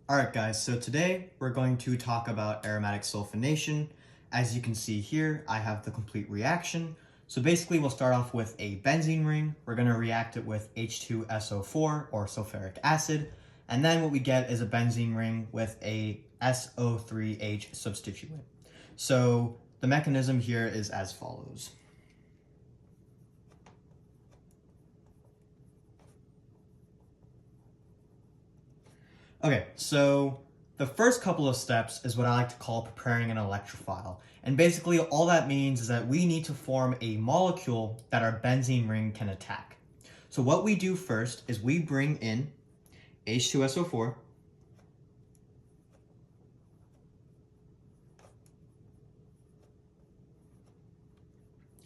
Alright guys, so today we're going to talk about aromatic sulfonation. As you can see here, I have the complete reaction. So basically we'll start off with a benzene ring. We're going to react it with H2SO4 or sulfuric acid. And then what we get is a benzene ring with a SO3H substituent. So the mechanism here is as follows. Okay, so the first couple of steps is what I like to call preparing an electrophile. And basically all that means is that we need to form a molecule that our benzene ring can attack. So what we do first is we bring in H2SO4,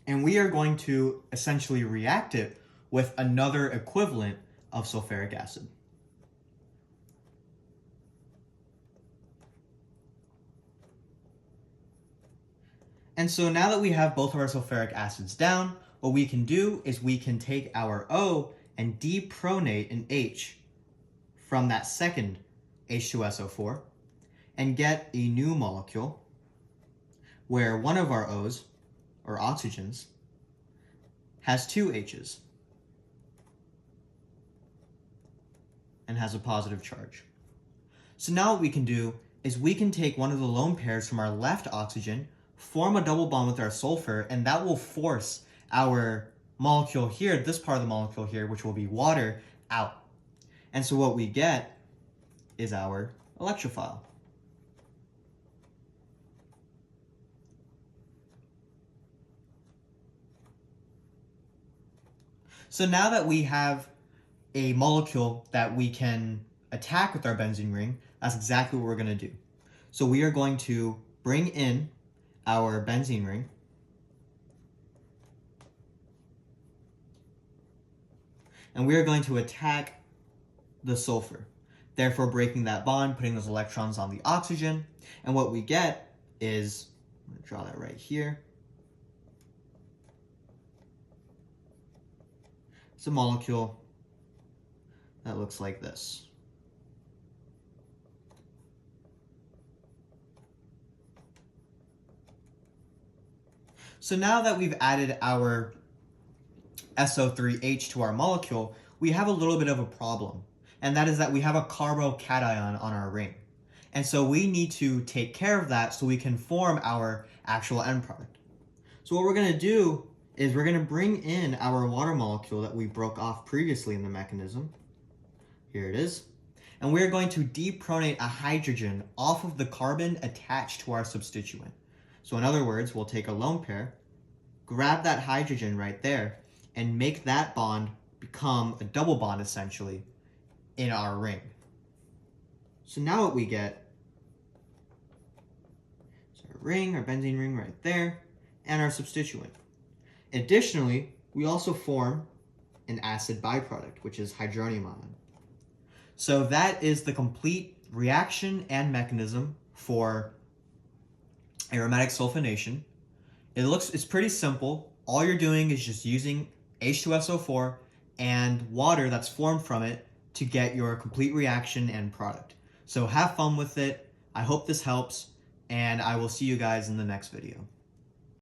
and we are going to essentially react it with another equivalent of sulfuric acid. And so now that we have both of our sulfuric acids down, what we can do is we can take our O and depronate an H from that second H2SO4 and get a new molecule where one of our O's, or oxygens, has two H's and has a positive charge. So now what we can do is we can take one of the lone pairs from our left oxygen, form a double bond with our sulfur, and that will force our molecule here, this part of the molecule here, which will be water, out. And so what we get is our electrophile. So now that we have a molecule that we can attack with our benzene ring, that's exactly what we're going to do. So we are going to bring in our benzene ring, and we are going to attack the sulfur, therefore breaking that bond, putting those electrons on the oxygen, and what we get is, I'm going to draw that right here, it's a molecule that looks like this. So now that we've added our SO3H to our molecule, we have a little bit of a problem. And that is that we have a carbocation on our ring. And so we need to take care of that so we can form our actual end product. So what we're going to do is we're going to bring in our water molecule that we broke off previously in the mechanism. Here it is. And we're going to depronate a hydrogen off of the carbon attached to our substituent. So in other words, we'll take a lone pair, grab that hydrogen right there, and make that bond become a double bond essentially in our ring. So now what we get is our ring, our benzene ring right there, and our substituent. Additionally, we also form an acid byproduct, which is hydronium ion. So that is the complete reaction and mechanism for aromatic sulfonation. It's pretty simple. All you're doing is just using H2SO4 and water that's formed from it to get your complete reaction and product. So have fun with it. I hope this helps, and I will see you guys in the next video.